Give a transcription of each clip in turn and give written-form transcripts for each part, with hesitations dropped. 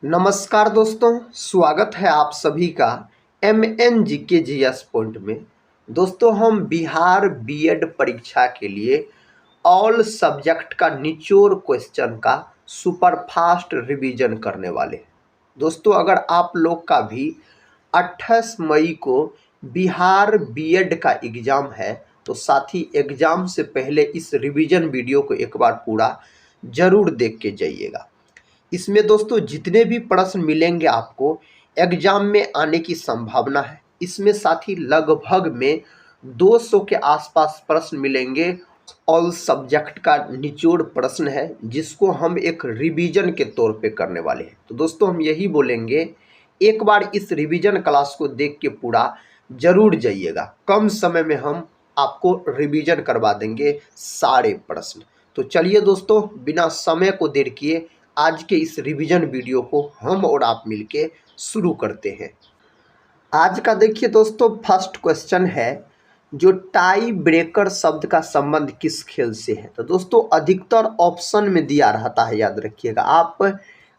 नमस्कार दोस्तों, स्वागत है आप सभी का MNGK पॉइंट में। दोस्तों, हम बिहार बीएड परीक्षा के लिए ऑल सब्जेक्ट का निचोड़ क्वेश्चन का सुपर फास्ट रिवीजन करने वाले हैं। दोस्तों, अगर आप लोग का भी 28 मई को बिहार बीएड का एग्ज़ाम है तो साथी एग्ज़ाम से पहले इस रिवीजन वीडियो को एक बार पूरा ज़रूर देख के जाइएगा। इसमें दोस्तों जितने भी प्रश्न मिलेंगे आपको एग्जाम में आने की संभावना है। इसमें साथ ही लगभग में 200 के आसपास प्रश्न मिलेंगे। ऑल सब्जेक्ट का निचोड़ प्रश्न है जिसको हम एक रिवीजन के तौर पे करने वाले हैं। तो दोस्तों हम यही बोलेंगे, एक बार इस रिवीजन क्लास को देख के पूरा जरूर जाइएगा। कम समय में हम आपको रिवीजन करवा देंगे सारे प्रश्न। तो चलिए दोस्तों, बिना समय को देर किए आज के इस रिवीजन वीडियो को हम और आप मिलके शुरू करते हैं। आज का देखिए दोस्तों, फर्स्ट क्वेश्चन है जो टाई ब्रेकर शब्द का संबंध किस खेल से है। तो दोस्तों अधिकतर ऑप्शन में दिया रहता है, याद रखिएगा आप,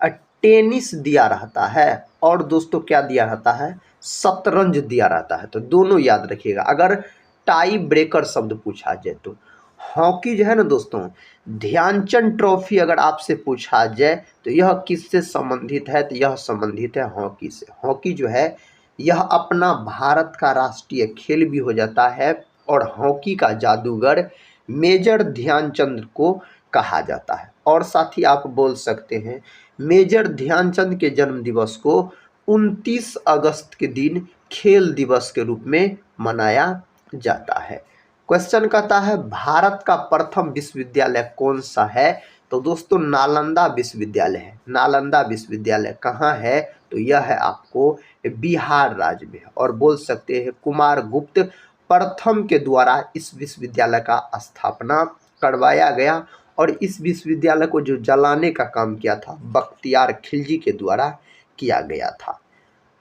टेनिस दिया रहता है और दोस्तों क्या दिया रहता है, शतरंज दिया रहता है। तो दोनों याद रखिएगा। अगर टाई ब्रेकर शब्द पूछा जाए तो हॉकी जो है ना दोस्तों, ध्यानचंद ट्रॉफी अगर आपसे पूछा जाए तो यह किससे संबंधित है, तो यह संबंधित है हॉकी से। हॉकी जो है यह अपना भारत का राष्ट्रीय खेल भी हो जाता है और हॉकी का जादूगर मेजर ध्यानचंद को कहा जाता है। और साथ ही आप बोल सकते हैं मेजर ध्यानचंद के जन्म दिवस को 29 अगस्त के दिन खेल दिवस के रूप में मनाया जाता है। क्वेश्चन कहता है भारत का प्रथम विश्वविद्यालय कौन सा है। तो दोस्तों नालंदा विश्वविद्यालय है। नालंदा विश्वविद्यालय कहाँ है, तो यह है आपको बिहार राज्य में है। और बोल सकते हैं कुमार गुप्त प्रथम के द्वारा इस विश्वविद्यालय का स्थापना करवाया गया और इस विश्वविद्यालय को जो जलाने का काम किया था बख्तियार खिलजी के द्वारा किया गया था।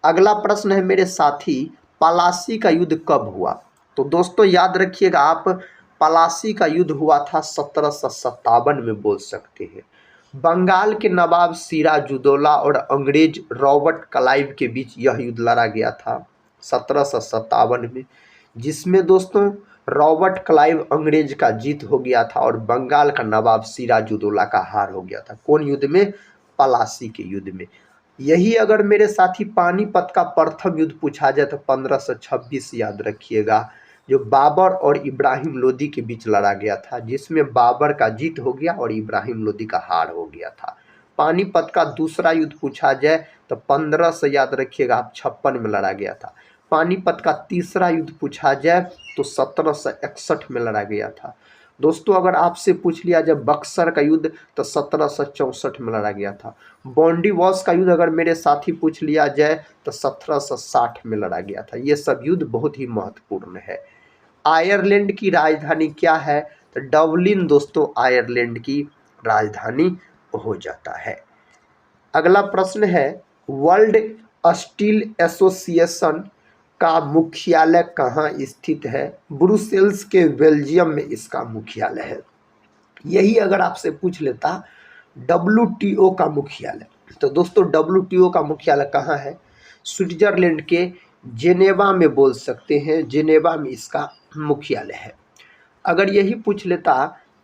अगला प्रश्न है मेरे साथी, पलासी का युद्ध कब हुआ। तो दोस्तों याद रखिएगा आप, पलासी का युद्ध हुआ था 1757 में, बोल सकते हैं। बंगाल के नवाब सिराजुद्दौला और अंग्रेज रॉबर्ट क्लाइव के बीच यह युद्ध लड़ा गया था 1757 में, जिसमें दोस्तों रॉबर्ट क्लाइव अंग्रेज का जीत हो गया था और बंगाल का नवाब सिराजुद्दौला का हार हो गया था। कौन युद्ध में, पलासी के युद्ध में। यही अगर मेरे साथी पानीपत का प्रथम युद्ध पूछा जाए तो 1526 याद रखिएगा, जो बाबर और इब्राहिम लोदी के बीच लड़ा गया था, जिसमें बाबर का जीत हो गया और इब्राहिम लोदी का हार हो गया था। पानीपत का दूसरा युद्ध पूछा जाए तो 1500 याद रखिएगा आप 56 में लड़ा गया था। पानीपत का तीसरा युद्ध पूछा जाए तो 1761 में लड़ा गया था। दोस्तों अगर आपसे पूछ लिया जाए बक्सर का युद्ध तो 1764 में लड़ा गया था। बॉन्डी वॉश का युद्ध अगर मेरे साथी पूछ लिया जाए तो 1760 में लड़ा गया था। ये सब युद्ध बहुत ही महत्वपूर्ण है। आयरलैंड की राजधानी क्या है, तो डबलिन दोस्तों आयरलैंड की राजधानी हो जाता है। अगला प्रश्न है, वर्ल्ड स्टील एसोसिएशन का मुख्यालय कहाँ स्थित है। ब्रुसेल्स के बेल्जियम में इसका मुख्यालय है। यही अगर आपसे पूछ लेता WTO का मुख्यालय, तो दोस्तों WTO का मुख्यालय कहाँ है, स्विट्जरलैंड के जेनेवा में, बोल सकते हैं जेनेवा में इसका मुख्यालय है। अगर यही पूछ लेता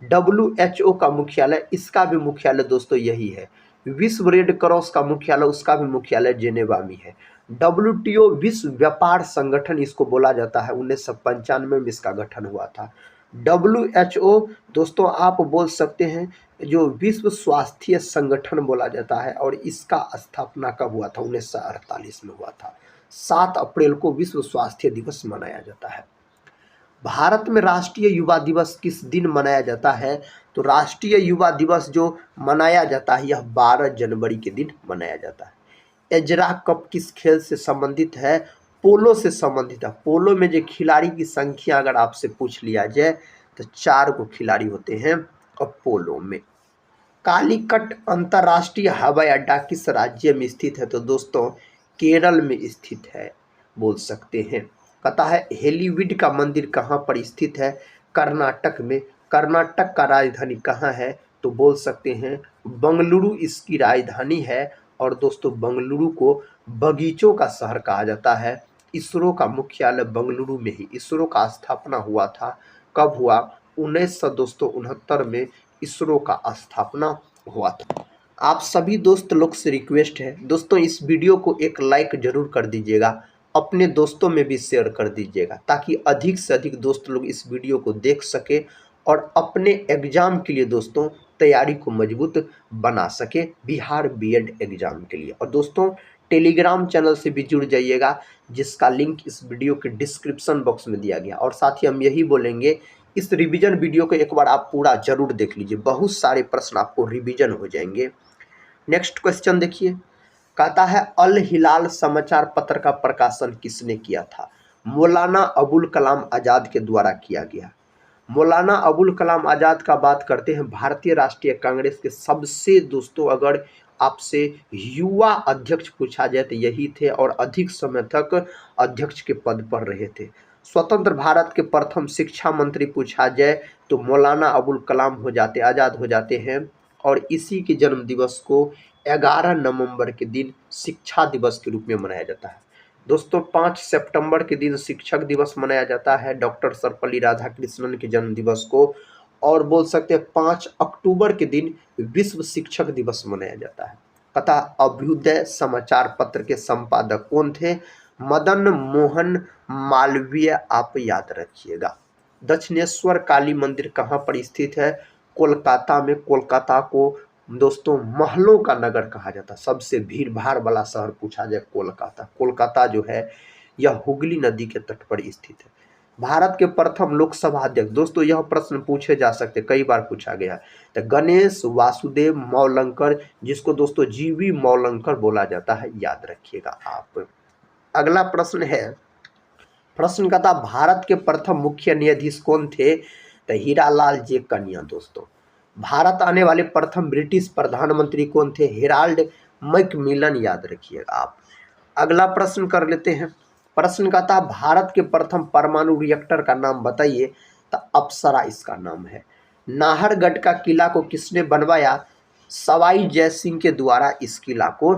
WHO का मुख्यालय, इसका भी मुख्यालय दोस्तों यही है। विश्व रेड क्रॉस का मुख्यालय, उसका भी मुख्यालय जेनेवा में है। WTO विश्व व्यापार संगठन इसको बोला जाता है, 1995 में इसका गठन हुआ था। WHO दोस्तों आप बोल सकते हैं जो विश्व स्वास्थ्य संगठन बोला जाता है और इसका स्थापना कब हुआ था, 1948 में हुआ था। 7 अप्रैल को विश्व स्वास्थ्य दिवस मनाया जाता है। भारत में राष्ट्रीय युवा दिवस किस दिन मनाया जाता है, तो राष्ट्रीय युवा दिवस जो मनाया जाता है यह 12 जनवरी के दिन मनाया जाता है। एजरा कप किस खेल से संबंधित है, पोलो से संबंधित है। पोलो में जो खिलाड़ी की संख्या अगर आपसे पूछ लिया जाए तो 4 को खिलाड़ी होते हैं पोलो में। कालीकट अंतर्राष्ट्रीय हवाई अड्डा किस राज्य में स्थित है, तो दोस्तों केरल में स्थित है, बोल सकते हैं। कहता है हेलीवीड का मंदिर कहाँ पर स्थित है, कर्नाटक में। कर्नाटक का राजधानी कहाँ है, तो बोल सकते हैं बंगलुरु इसकी राजधानी है और दोस्तों बेंगलुरु को बगीचों का शहर कहा जाता है। इसरो का मुख्यालय बेंगलुरु में ही इसरो का स्थापना हुआ था। कब हुआ? 1969 में इसरो का स्थापना हुआ था। आप सभी दोस्त लोग से रिक्वेस्ट है दोस्तों, इस वीडियो को एक लाइक जरूर कर दीजिएगा, अपने दोस्तों में भी शेयर कर दीजिएगा ताकि अधिक से अधिक दोस्त लोग इस वीडियो को देख सके और अपने एग्जाम के लिए दोस्तों तैयारी को मजबूत बना सके, बिहार बीएड एग्जाम के लिए। और दोस्तों टेलीग्राम चैनल से भी जुड़ जाइएगा जिसका लिंक इस वीडियो के डिस्क्रिप्शन बॉक्स में दिया गया। और साथ ही हम यही बोलेंगे, इस रिवीजन वीडियो को एक बार आप पूरा जरूर देख लीजिए, बहुत सारे प्रश्न आपको रिवीजन हो जाएंगे। नेक्स्ट क्वेश्चन देखिए, कहता है अल हिलाल समाचार पत्र का प्रकाशन किसने किया था? मौलाना अबुल कलाम आजाद के द्वारा किया गया। मौलाना अबुल कलाम आजाद का बात करते हैं, भारतीय राष्ट्रीय कांग्रेस के सबसे दोस्तों अगर आपसे युवा अध्यक्ष पूछा जाए तो यही थे और अधिक समय तक अध्यक्ष के पद पर रहे थे। स्वतंत्र भारत के प्रथम शिक्षा मंत्री पूछा जाए तो मौलाना अबुल कलाम हो जाते, आजाद हो जाते हैं। और इसी के जन्म दिवस को 11 नवंबर के दिन शिक्षा दिवस के रूप में मनाया जाता है। दोस्तों 5 सितंबर के दिन शिक्षक दिवस मनाया जाता है डॉक्टर सर्वपल्ली राधाकृष्णन के जन्म दिवस को। और बोल सकते हैं 5 अक्टूबर के दिन विश्व शिक्षक दिवस मनाया जाता है। तथा अभ्युदय समाचार पत्र के संपादक कौन थे? मदन मोहन मालवीय, आप याद रखिएगा। दक्षिणेश्वर काली मंदिर कहाँ पर स्थित है? कोलकाता में। कोलकाता को दोस्तों महलों का नगर कहा जाता है, सबसे भीड़ भाड़ वाला शहर पूछा जाए कोलकाता। कोलकाता जो है यह हुगली नदी के तट पर स्थित है। भारत के प्रथम लोकसभा अध्यक्ष, दोस्तों यह प्रश्न पूछे जा सकते, कई बार पूछा गया। तो गणेश वासुदेव मौलंकर, जिसको दोस्तों जीवी मौलंकर बोला जाता है, याद रखिएगा आप। अगला प्रश्न है, प्रश्न का था भारत के प्रथम मुख्य न्यायाधीश कौन थे? तो हीरालाल जे कन्या। दोस्तों भारत आने वाले प्रथम ब्रिटिश प्रधानमंत्री कौन थे? हेराल्ड मैकमिलन, याद रखिएगा आप। अगला प्रश्न कर लेते हैं। प्रश्न का था भारत के प्रथम परमाणु रिएक्टर का नाम बताइए। तो अप्सरा इसका नाम है। नाहरगढ़ का किला को किसने बनवाया? सवाई जय सिंह के द्वारा इस किला को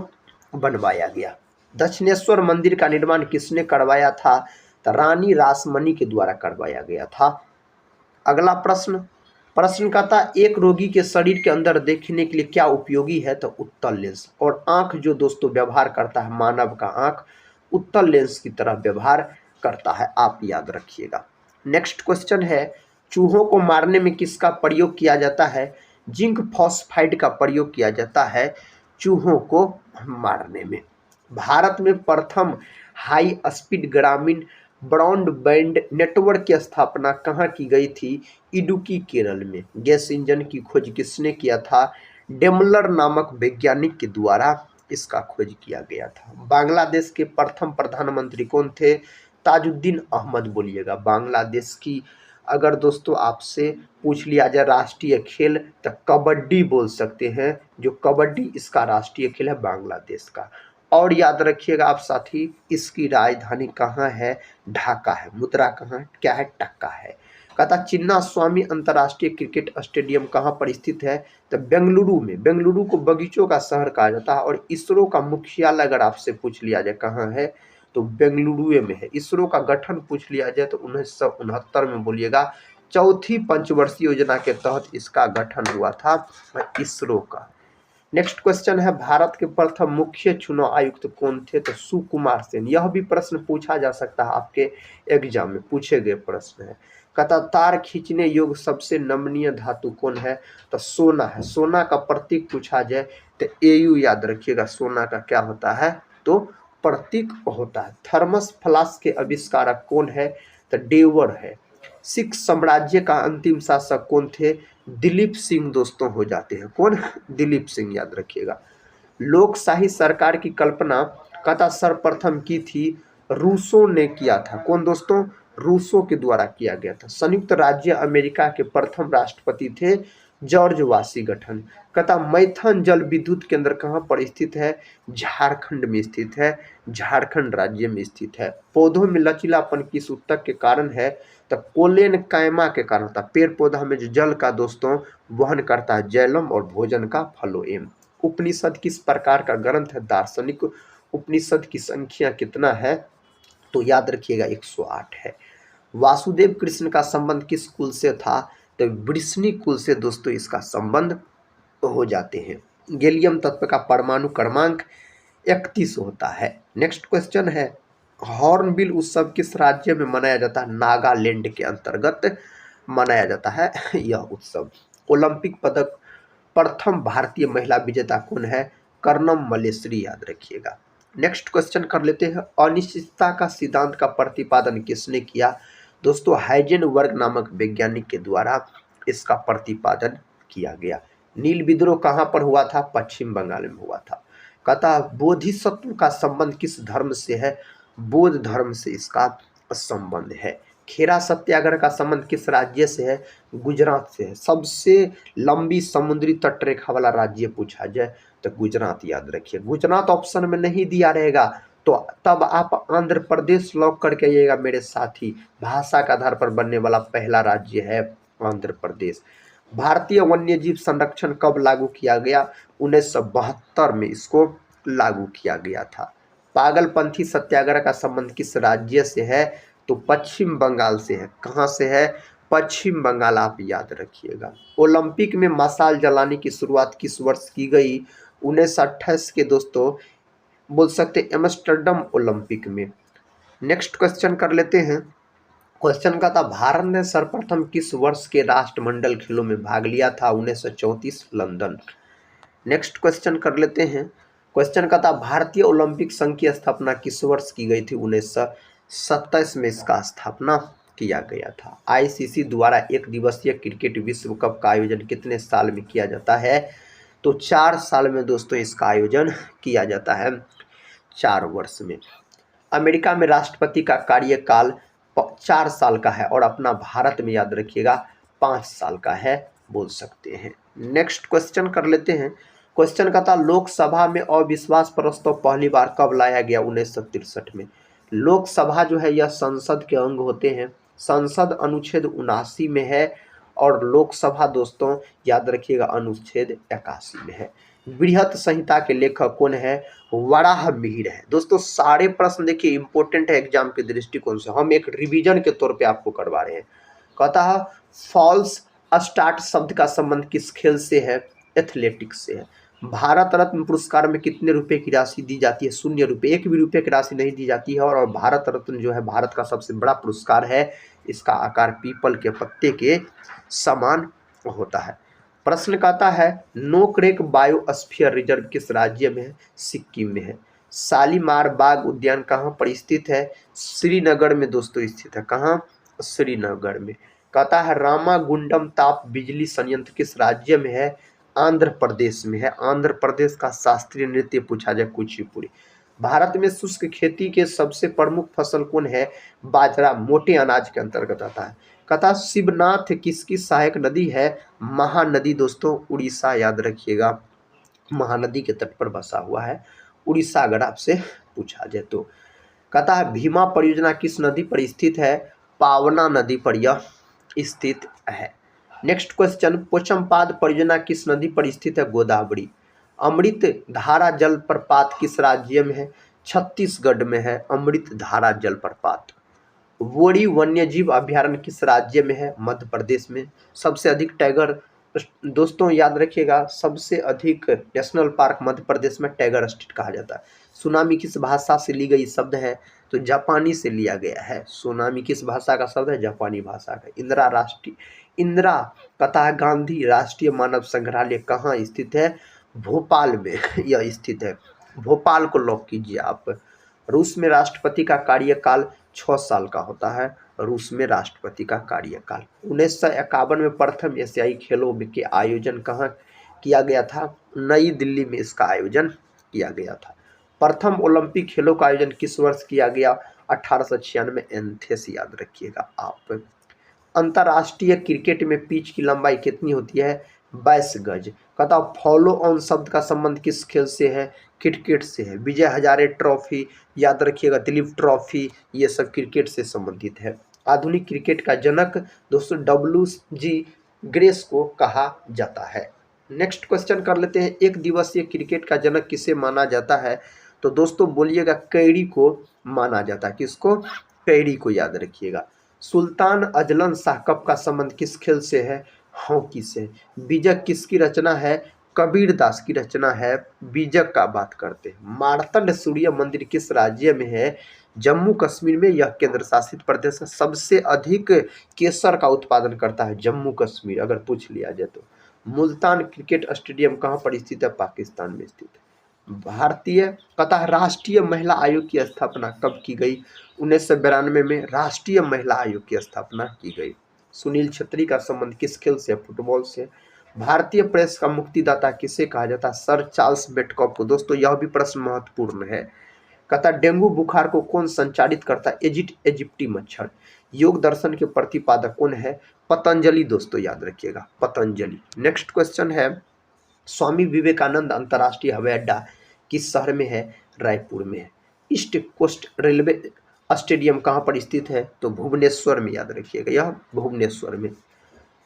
बनवाया गया। दक्षिणेश्वर मंदिर का निर्माण किसने करवाया था? तो रानी रासमणी के द्वारा करवाया गया था। अगला प्रश्न, प्रश्न का था एक रोगी के शरीर के अंदर देखने के लिए क्या उपयोगी है? तो उत्तल लेंस। और आंख जो दोस्तों व्यवहार करता है, मानव का आंख उत्तल लेंस की तरह व्यवहार करता है, आप याद रखिएगा। नेक्स्ट क्वेश्चन है, चूहों को मारने में किसका प्रयोग किया जाता है? जिंक फॉस्फाइड का प्रयोग किया जाता है चूहों को मारने में। भारत में प्रथम हाई स्पीड ग्रामीण ब्रॉडबैंड नेटवर्क की स्थापना कहाँ की गई थी? इडुक्की, केरल में। गैस इंजन की खोज किसने किया था? डेमलर नामक वैज्ञानिक के द्वारा इसका खोज किया गया था। बांग्लादेश के प्रथम प्रधानमंत्री कौन थे? ताजुद्दीन अहमद, बोलिएगा। बांग्लादेश की अगर दोस्तों आपसे पूछ लिया जाए राष्ट्रीय खेल तो कबड्डी बोल सकते हैं, जो कबड्डी इसका राष्ट्रीय खेल है बांग्लादेश का। और याद रखिएगा आप साथी, इसकी राजधानी कहाँ है? ढाका है। मुद्रा कहाँ क्या है? टक्का है। कहता चिन्ना स्वामी अंतर्राष्ट्रीय क्रिकेट स्टेडियम कहाँ पर स्थित है? तो बेंगलुरु में। बेंगलुरु को बगीचों का शहर कहा जाता है। और इसरो का मुख्यालय अगर आपसे पूछ लिया जाए कहाँ है, तो बेंगलुरु में है। इसरो का गठन पूछ लिया जाए तो 1969 में, बोलिएगा। चौथी पंचवर्षीय योजना के तहत इसका गठन हुआ था इसरो का। नेक्स्ट क्वेश्चन है, भारत के प्रथम मुख्य चुनाव आयुक्त कौन थे? तो सुकुमार सेन। यह भी प्रश्न पूछा जा सकता है, आपके एग्जाम में पूछे गए प्रश्न है। कहता तार खींचने योग्य सबसे नमनीय धातु कौन है? तो सोना है। सोना का प्रतीक पूछा जाए तो एयू, याद रखिएगा। सोना का क्या होता है? तो प्रतीक होता है। थर्मस फ्लास्क के आविष्कारक कौन है? तो डेवर है। सिख साम्राज्य का अंतिम शासक कौन थे? दिलीप सिंह दोस्तों हो जाते हैं। कौन? दिलीप सिंह, याद रखिएगा। लोकशाही सरकार की कल्पना कथा सर्वप्रथम की थी? रूसो ने किया था। कौन दोस्तों? रूसो के द्वारा किया गया था। संयुक्त राज्य अमेरिका के प्रथम राष्ट्रपति थे जॉर्ज वाशिंगटन। कथा मैथन जल विद्युत केंद्र कहाँ पर स्थित है? झारखंड में स्थित है। झारखंड राज्य में स्थित है। पौधों में लचीलापन किस ऊतक के कारण है? तो कोलेन कायमा के कारण होता है। पेड़ पौधा में जो जल का दोस्तों वहन करता है, जैलम, और भोजन का फ्लोएम। उपनिषद किस प्रकार का ग्रंथ है? दार्शनिक उपनिषद की संख्या कितना है? तो याद रखिएगा 108 है। वासुदेव कृष्ण का संबंध किस कुल से था? तो वृष्णि कुल से दोस्तों इसका संबंध हो जाते हैं। गैलियम तत्व का परमाणु क्रमांक 31 होता है। नेक्स्ट क्वेश्चन है, हॉर्नबिल उत्सव किस राज्य में मनाया जाता है? नागालैंड के अंतर्गत मनाया जाता है यह उत्सव। ओलंपिक पदक प्रथम भारतीय महिला विजेता कौन है? कर्णम मल्लेश्वरी, याद रखिएगा। नेक्स्ट क्वेश्चन कर लेते हैं, अनिश्चितता का सिद्धांत का प्रतिपादन किसने किया? दोस्तों हाइजेनबर्ग नामक वैज्ञानिक के द्वारा इसका प्रतिपादन किया गया। नील विद्रोह कहाँ पर हुआ था? पश्चिम बंगाल में हुआ था। कहता बोधिसत्व का संबंध किस धर्म से है? बौद्ध धर्म से इसका संबंध है। खेरा सत्याग्रह का संबंध किस राज्य से है? गुजरात से है। सबसे लंबी समुद्री तटरेखा वाला राज्य पूछा जाए तो गुजरात, याद रखिए। गुजरात ऑप्शन में नहीं दिया रहेगा तो तब आप आंध्र प्रदेश लॉक करके आइएगा मेरे साथी। भाषा के आधार पर बनने वाला पहला राज्य है आंध्र प्रदेश। भारतीय वन्यजीव संरक्षण कब लागू किया गया? 1972 में इसको लागू किया गया था। पागलपंथी सत्याग्रह का संबंध किस राज्य से है? तो पश्चिम बंगाल से है। कहाँ से है? पश्चिम बंगाल, आप याद रखिएगा। ओलंपिक में मशाल जलाने की शुरुआत किस वर्ष की गई? 1928 के दोस्तों बोल सकते एम्स्टर्डम ओलंपिक में। नेक्स्ट क्वेश्चन कर लेते हैं। क्वेश्चन का था, भारत ने सर्वप्रथम किस वर्ष के राष्ट्रमंडल खेलों में भाग लिया था? 1934 लंदन। नेक्स्ट क्वेश्चन कर लेते हैं। क्वेश्चन का था, भारतीय ओलंपिक संघ की स्थापना किस वर्ष की गई थी? 1927 में इसका स्थापना किया गया था। आईसीसी द्वारा एक दिवसीय क्रिकेट विश्व कप का आयोजन कितने साल में किया जाता है? तो 4 साल में दोस्तों इसका आयोजन किया जाता है, 4 वर्ष में। अमेरिका में राष्ट्रपति का कार्यकाल 4 साल का है और अपना भारत में याद रखिएगा 5 साल का है, बोल सकते हैं। नेक्स्ट क्वेश्चन कर लेते हैं। क्वेश्चन का था, लोकसभा में अविश्वास प्रस्ताव पहली बार कब लाया गया? 1963 में। लोकसभा जो है यह संसद के अंग होते हैं। संसद अनुच्छेद 79 में है और लोकसभा दोस्तों याद रखिएगा अनुच्छेद 81 में है। बृहत संहिता के लेखक कौन है? वराह मिहिर है। दोस्तों सारे प्रश्न देखिए इंपॉर्टेंट है एग्जाम के दृष्टिकोण से, हम एक रिवीजन के तौर पे आपको करवा रहे हैं। कहता है फॉल्स स्टार्ट शब्द का संबंध किस खेल से है? एथलेटिक्स से है। भारत रत्न पुरस्कार में कितने रुपए की राशि दी जाती है? 0 रुपये, 1 भी रुपये की राशि नहीं दी जाती है। और भारत रत्न जो है भारत का सबसे बड़ा पुरस्कार है, इसका आकार पीपल के पत्ते के समान होता है। प्रश्न कहता है, नोकरेक बायोस्फीयर रिजर्व किस राज्य में है? सिक्किम में है। शालीमार बाग उद्यान कहाँ पर स्थित है? श्रीनगर में दोस्तों स्थित है। कहाँ? श्रीनगर में। कहता है रामागुंडम ताप बिजली संयंत्र किस राज्य में है? आंध्र प्रदेश में है। आंध्र प्रदेश का शास्त्रीय नृत्य पूछा जाए कुचिपुड़ी। भारत में शुष्क खेती के सबसे प्रमुख फसल कौन है? बाजरा मोटे अनाज के अंतर्गत आता है। कहता शिवनाथ किसकी सहायक नदी है? महानदी दोस्तों उड़ीसा, याद रखिएगा महानदी के तट पर बसा हुआ है उड़ीसा, अगर आपसे पूछा जाए तो। कहता है भीमा परियोजना किस नदी पर स्थित है? पावना नदी पर यह स्थित है। नेक्स्ट क्वेश्चन, पोचमपाद परियोजना किस नदी पर स्थित है? गोदावरी। अमृत धारा जलप्रपात किस राज्य में है? छत्तीसगढ़ में है अमृत धारा जलप्रपात। वोड़ी वन्यजीव अभयारण्य किस राज्य में है? मध्य प्रदेश में। सबसे अधिक टाइगर दोस्तों याद रखिएगा, सबसे अधिक नेशनल पार्क मध्य प्रदेश में टाइगर स्टेट कहा जाता है। सुनामी किस भाषा से ली गई शब्द है? तो जापानी से लिया गया है। सुनामी किस भाषा का शब्द है? जापानी भाषा का। इंदिरा कथा गांधी राष्ट्रीय मानव संग्रहालय कहाँ स्थित है? भोपाल में यह स्थित है। भोपाल को लॉक कीजिए आप। रूस में राष्ट्रपति का कार्यकाल 6 साल का होता है। रूस में राष्ट्रपति का कार्यकाल। 1951 में प्रथम एशियाई खेलों के आयोजन कहाँ किया गया था? नई दिल्ली में इसका आयोजन किया गया था। प्रथम ओलंपिक खेलों का आयोजन किस वर्ष किया गया? 1896 एथेंस, याद रखिएगा आप। अंतर्राष्ट्रीय क्रिकेट में पिच की लंबाई कितनी होती है? 22 गज। कहता फॉलो ऑन शब्द का संबंध किस खेल से है? क्रिकेट से है। विजय हजारे ट्रॉफी, याद रखिएगा दिलीप ट्रॉफी, ये सब क्रिकेट से संबंधित है। आधुनिक क्रिकेट का जनक दोस्तों WG ग्रेस को कहा जाता है। नेक्स्ट क्वेश्चन कर लेते हैं, एक दिवसीय क्रिकेट का जनक किसे माना जाता है? तो दोस्तों बोलिएगा कैरी को माना जाता है। किसको? कैरी को याद रखिएगा। सुल्तान अजलन शाह कप का संबंध किस खेल से है? हॉकी से। बीजक किसकी रचना है? कबीर दास की रचना है। बीजक का बात करते हैं। मार्तंड सूर्य मंदिर किस राज्य में है? जम्मू कश्मीर में। यह केंद्र शासित प्रदेश है। सबसे अधिक केसर का उत्पादन करता है जम्मू कश्मीर, अगर पूछ लिया जाए तो। मुल्तान क्रिकेट स्टेडियम कहाँ पर स्थित है? पाकिस्तान में स्थित है। भारतीय कतः राष्ट्रीय महिला आयोग की स्थापना कब की गई? 1992 में राष्ट्रीय महिला आयोग की स्थापना की गई। सुनील छेत्री का संबंध किस खेल से? फुटबॉल से। भारतीय प्रेस का मुक्तिदाता किसे कहा जाता है? सर चार्ल्स मेटकॉफ को। दोस्तों यह भी प्रश्न महत्वपूर्ण है। कहता डेंगू बुखार को कौन संचालित करता है? इजिप्टी मच्छर। योग दर्शन के प्रतिपादक कौन है? पतंजलि। दोस्तों याद रखिएगा, पतंजलि। नेक्स्ट क्वेश्चन है, स्वामी विवेकानंद अंतर्राष्ट्रीय हवाई अड्डा किस शहर में है? रायपुर में है। ईस्ट कोस्ट रेलवे स्टेडियम कहाँ पर स्थित है? तो भुवनेश्वर में, याद रखिएगा, यह भुवनेश्वर में।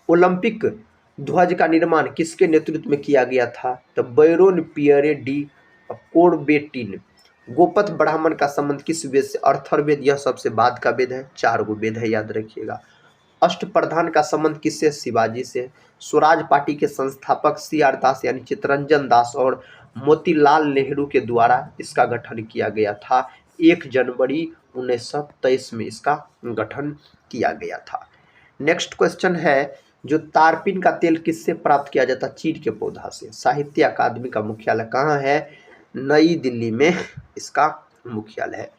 ओलंपिक ध्वज का निर्माण किसके नेतृत्व में किया गया था? तो बैरोन पियरे डी कोरबेटिन। गोपथ ब्राह्मण का संबंध किस वेद से? अर्थर्वेद। यह सबसे बाद का वेद है, 4 गो वेद है, याद रखिएगा। अष्टप्रधान का संबंध किससे? शिवाजी से। स्वराज पार्टी के संस्थापक CR दास यानी चित्तरंजन दास और मोतीलाल नेहरू के द्वारा इसका गठन किया गया था। 1 जनवरी 1923 में इसका गठन किया गया था। नेक्स्ट क्वेश्चन है, जो तारपीन का तेल किससे प्राप्त किया जाता है? चीड़ के पौधा से। साहित्य अकादमी का मुख्यालय कहाँ है? नई दिल्ली में इसका मुख्यालय है।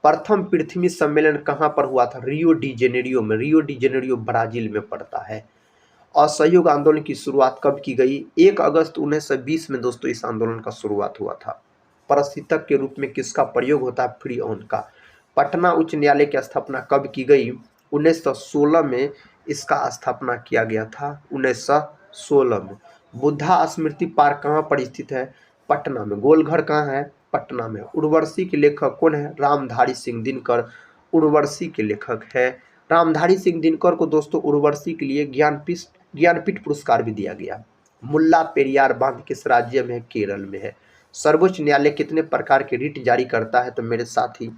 प्रथम पृथ्वी सम्मेलन कहाँ पर हुआ था? रियो डी जेनेरियो में। रियो डी जेनेरियो ब्राजील में पड़ता है। असहयोग आंदोलन की शुरुआत कब की गई? 1 अगस्त 1920 में दोस्तों इस आंदोलन का शुरुआत हुआ था। प्रशिक्षक के रूप में किसका प्रयोग होता है? फ्री ऑन का। पटना उच्च न्यायालय की स्थापना कब की गई? 1916 में इसका स्थापना किया गया था, 1916 में। बुद्धा स्मृति पार्क कहाँ पर स्थित है? पटना में। गोलघर कहाँ है? पटना में। उर्वशी के लेखक कौन है? रामधारी सिंह दिनकर उर्वशी के लेखक है। रामधारी सिंह दिनकर को दोस्तों उर्वशी के लिए ज्ञानपीठ पुरस्कार भी दिया गया। मुल्ला पेरियार बांध किस राज्य में है? केरल में है। सर्वोच्च न्यायालय कितने प्रकार के रिट जारी करता है? तो मेरे साथी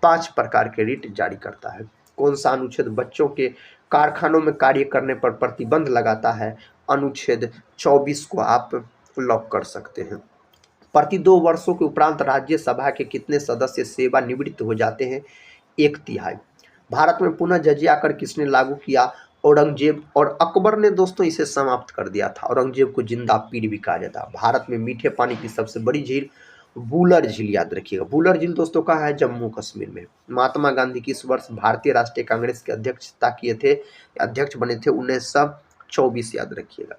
5 प्रकार के रिट जारी करता है। कौन सा अनुच्छेद बच्चों के कारखानों में कार्य करने पर प्रतिबंध लगाता है? अनुच्छेद 24 को आप लॉक कर सकते हैं। प्रति 2 वर्षों के उपरांत राज्यसभा के कितने सदस्य सेवानिवृत्त हो जाते हैं? 1/3। भारत में पुनः जजिया कर किसने लागू किया? औरंगजेब। और अकबर ने दोस्तों इसे समाप्त कर दिया था। औरंगजेब को जिंदा पीर भी कहा जाता है। भारत में मीठे पानी की सबसे बड़ी झील वुलर झील, याद रखिएगा। वुलर झील दोस्तों कहाँ है? जम्मू कश्मीर में। महात्मा गांधी किस वर्ष भारतीय राष्ट्रीय कांग्रेस के अध्यक्षता किए थे? अध्यक्ष बने थे 1924, याद रखिएगा।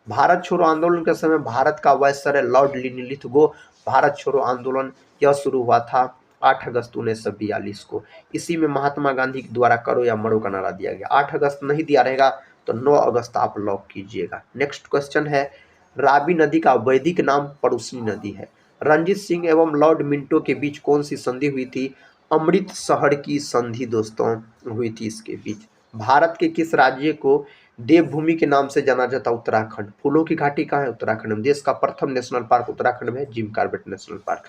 भारत छोड़ो आंदोलन के समय भारत का वायसराय लॉर्ड लिथगो भारत छोड़ो आंदोलन यह शुरू हुआ था 8 अगस्त 1942 को। इसी में महात्मा गांधी के द्वारा करो या मरो का नारा दिया गया। 8 अगस्त नहीं दिया रहेगा तो 9 अगस्त आप लॉक कीजिएगा। नेक्स्ट क्वेश्चन है, रावी नदी का वैदिक नाम पड़ोसनी नदी है। रंजीत सिंह एवं लॉर्ड मिंटो के बीच कौन सी संधि हुई थी? अमृतसर की संधि दोस्तों हुई थी इसके बीच। भारत के किस राज्य को देवभूमि के नाम से जाना जाता? उत्तराखंड। फूलों की घाटी कहाँ है? उत्तराखंड में। देश का प्रथम नेशनल पार्क उत्तराखंड में है, जिम कॉर्बेट नेशनल पार्क।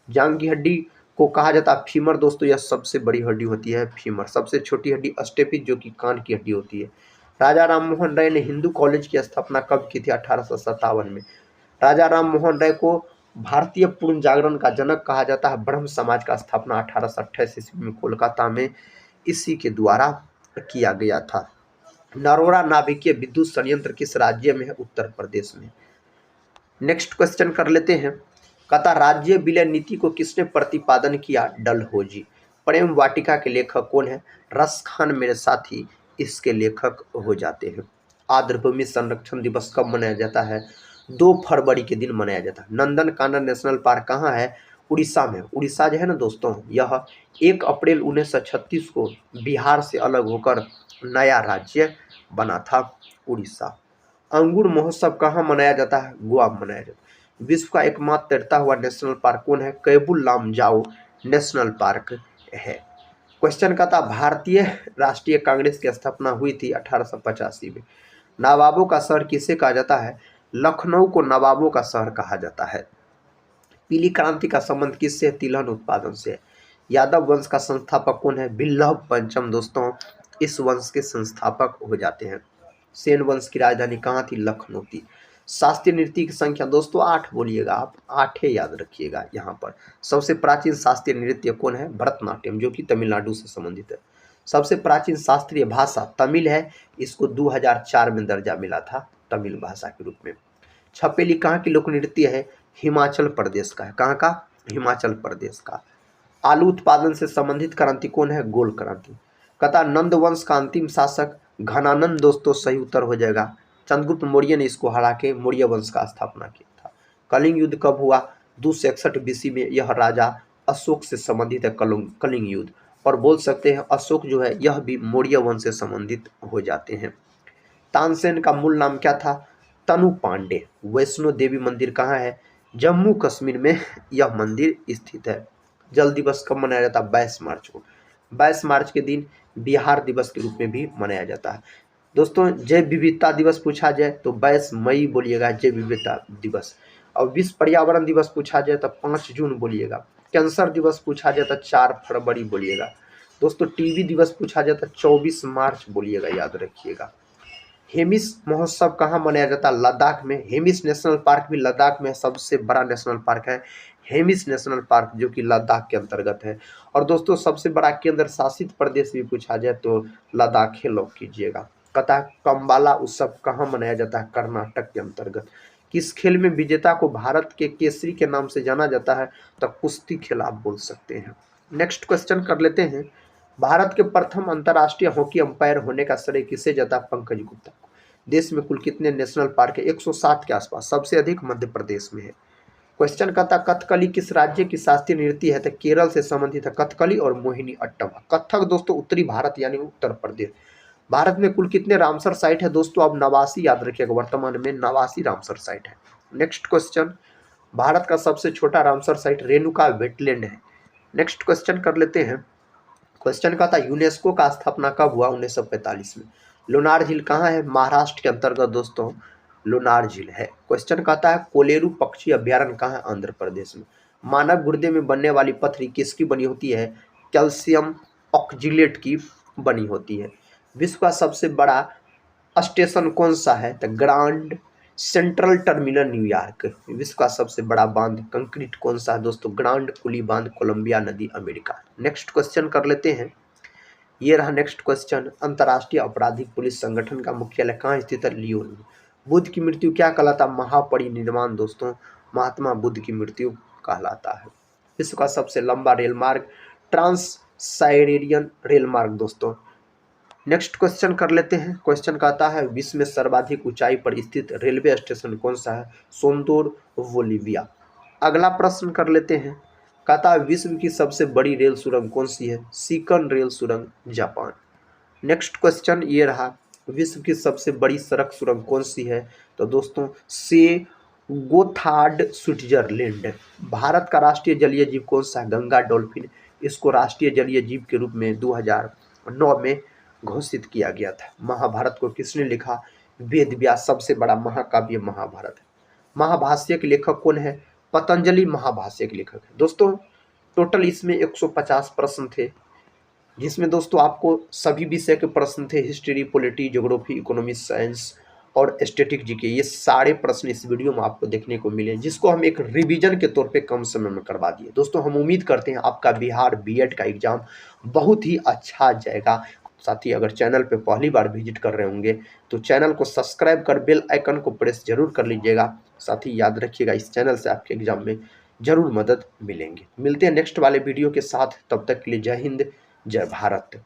जांग की हड्डी को कहा जाता है फीमर। दोस्तों यह सबसे बड़ी हड्डी होती है फीमर। सबसे छोटी हड्डी स्टेपिस जो कि कान की हड्डी होती है। राजा राम मोहन राय ने हिंदू कॉलेज की स्थापना कब की थी? 1857 में। राजा राम मोहन राय को भारतीय पूर्ण जागरण का जनक कहा जाता है। ब्रह्म समाज का स्थापना 1828 ईस्वी में कोलकाता में इसी के द्वारा किया गया था। नरोरा नाभिकीय विद्युत संयंत्र किस राज्य में है? उत्तर प्रदेश में। नेक्स्ट क्वेश्चन कर लेते हैं, कहता राज्य विलय नीति को किसने प्रतिपादन किया? डलहौजी। प्रेम वाटिका के लेखक कौन है? रस खान मेरे साथी इसके लेखक हो जाते हैं। आर्द्रभूमि संरक्षण दिवस कब मनाया जाता है? 2 फरवरी के दिन मनाया जाता है। नंदन कानन नेशनल पार्क कहाँ है? उड़ीसा में। उड़ीसा जो है ना दोस्तों, यह 1 अप्रैल 1936 को बिहार से अलग होकर नया राज्य बना था उड़ीसा। अंगूर महोत्सव कहाँ मनाया जाता है? गोवा में मनाया जाता है। विश्व का एकमात्र तैरता हुआ नेशनल पार्क कौन है? कैबुल लामजाओ नेशनल पार्क है। क्वेश्चन का था भारतीय राष्ट्रीय कांग्रेस की स्थापना हुई थी 1885 में। नवाबों का शहर किसे कहा जाता है? लखनऊ को नवाबों का शहर कहा जाता है। पीली क्रांति का संबंध किससे है? तिलहन उत्पादन से है। यादव वंश का संस्थापक कौन है? बिल्लभ पंचम दोस्तों इस वंश के संस्थापक हो जाते हैं। सेन वंश की राजधानी कहाँ थी? लखनऊ थी। शास्त्रीय नृत्य की संख्या दोस्तों 8 बोलिएगा आप, 8 याद रखिएगा यहाँ पर। सबसे प्राचीन शास्त्रीय नृत्य कौन है? भरतनाट्यम, जो कि तमिलनाडु से संबंधित है। सबसे प्राचीन शास्त्रीय भाषा तमिल है, इसको 2004 में दर्जा मिला था तमिल भाषा के रूप में। छपेली कहाँ की लोक नृत्य है? हिमाचल प्रदेश का है। कहाँ का? हिमाचल प्रदेश का। आलू उत्पादन से संबंधित क्रांति कौन है? गोल क्रांति। कथा नंद वंश का अंतिम शासक घनानंद दोस्तों सही उत्तर हो जाएगा। चंद्रगुप्त मौर्य ने इसको हरा के मौर्य वंश का स्थापना किया था। कलिंग युद्ध कब हुआ? 261 बीसी में। यह राजा अशोक से संबंधित है कलिंग युद्ध, और बोल सकते हैं अशोक जो है यह भी मौर्य वंश से संबंधित हो जाते हैं। तानसेन का मूल नाम क्या था? तनु पांडे। वैष्णो देवी मंदिर कहाँ है? जम्मू कश्मीर में यह मंदिर स्थित है। जल दिवस कब मनाया जाता है? 22 मार्च को। 22 मार्च के दिन बिहार दिवस के रूप में भी मनाया जाता है। दोस्तों जैव विविधता दिवस पूछा जाए तो 22 मई बोलिएगा जैव विविधता दिवस। और विश्व पर्यावरण दिवस पूछा जाए तो 5 जून बोलिएगा। कैंसर दिवस पूछा जाए तो 4 फरवरी बोलिएगा। दोस्तों टीबी दिवस पूछा जाए तो 24 मार्च बोलिएगा, याद रखिएगा। हेमिस महोत्सव कहाँ मनाया जाता है? लद्दाख में। हेमिस नेशनल पार्क भी लद्दाख में सबसे बड़ा नेशनल पार्क है, हेमिस नेशनल पार्क, जो कि लद्दाख के अंतर्गत है। और दोस्तों सबसे बड़ा केंद्र शासित प्रदेश भी पूछा जाए तो लद्दाख ही लॉक कीजिएगा। कथा कम्बाला उत्सव कहाँ मनाया जाता है? कर्नाटक के अंतर्गत। किस खेल में विजेता को भारत के केसरी के नाम से जाना जाता है? तो कुश्ती खेल आप बोल सकते हैं। नेक्स्ट क्वेश्चन कर लेते हैं। भारत के प्रथम अंतर्राष्ट्रीय हॉकी अंपायर होने का श्रेय किसे जाता है? पंकज गुप्ता को। देश में कुल कितने नेशनल पार्क है? 160 के आसपास, सबसे अधिक मध्य प्रदेश में है। क्वेश्चन कहता कथकली किस राज्य की शास्त्रीय नृत्य है? तो केरल से संबंधित है कथकली और मोहिनी अट्टम। कथक दोस्तों उत्तरी भारत यानी उत्तर प्रदेश। भारत में कुल कितने रामसर साइट है? दोस्तों अब 89 याद रखिएगा, वर्तमान में 89 रामसर साइट है। नेक्स्ट क्वेश्चन, भारत का सबसे छोटा रामसर साइट रेणुका वेटलैंड है। नेक्स्ट क्वेश्चन कर लेते हैं। क्वेश्चन का था यूनेस्को का स्थापना कब हुआ? 1945 में। लोनार झील कहाँ है? महाराष्ट्र के अंतर्गत दोस्तों लोनार झील है। क्वेश्चन कहता है कोलेरू पक्षी अभ्यारण्य कहाँ है? आंध्र प्रदेश में। मानव गुर्दे में बनने वाली पथरी किसकी बनी होती है? कैल्शियम ऑक्जिलेट की बनी होती है। विश्व का सबसे बड़ा स्टेशन कौन सा है? तो ग्रांड सेंट्रल टर्मिनल न्यूयॉर्क। विश्व का सबसे बड़ा बांध कंक्रीट कौन सा है? दोस्तों ग्रांड कुली बांध, कोलंबिया नदी, अमेरिका। नेक्स्ट क्वेश्चन कर लेते हैं। ये रहा नेक्स्ट क्वेश्चन। अंतर्राष्ट्रीय आपराधिक पुलिस संगठन का मुख्यालय कहाँ स्थित है? लियोन में। बुद्ध की मृत्यु क्या कहलाता? महापरिनिर्वाण दोस्तों महात्मा बुद्ध की मृत्यु कहलाता है। विश्व का सबसे लंबा रेल मार्ग ट्रांस साइबेरियन रेल मार्ग दोस्तों। नेक्स्ट क्वेश्चन कर लेते हैं। क्वेश्चन कहता है विश्व में सर्वाधिक ऊंचाई पर स्थित रेलवे स्टेशन कौन सा है? सोंदोर, बोलीविया। अगला प्रश्न कर लेते हैं। कहता है विश्व की सबसे बड़ी रेल सुरंग कौन सी है? सिकन रेल सुरंग, जापान। नेक्स्ट क्वेश्चन ये रहा, विश्व की सबसे बड़ी सड़क सुरंग कौन सी है? तो दोस्तों से गोथार्ड, स्विट्जरलैंड। भारत का राष्ट्रीय जलीय जीव कौन सा है? गंगा डॉल्फिन। इसको राष्ट्रीय जलीय जीव के रूप में 2009 में घोषित किया गया था। महाभारत को किसने लिखा? वेद व्यास। सबसे बड़ा महाकाव्य महाभारत है। महाभाष्य के लेखक कौन है? पतंजलि महाभाष्य के लेखक है। दोस्तों टोटल इसमें 150 प्रश्न थे, जिसमें दोस्तों आपको सभी विषय के प्रश्न थे। History, polity, geography, economic science और स्टैटिक जीके, ये सारे प्रश्न इस वीडियो में आपको देखने को मिले, जिसको हम एक रिवीजन के तौर पे कम समय में करवा दिए। दोस्तों हम उम्मीद करते हैं आपका बिहार बीएड का एग्जाम बहुत ही अच्छा जाएगा। साथ ही अगर चैनल पे पहली बार विजिट कर रहे होंगे तो चैनल को सब्सक्राइब कर बेल आइकन को प्रेस जरूर कर लीजिएगा। साथ ही याद रखिएगा इस चैनल से आपके एग्जाम में जरूर मदद मिलेंगे। मिलते हैं नेक्स्ट वाले वीडियो के साथ, तब तक के लिए जय हिंद, जय भारत।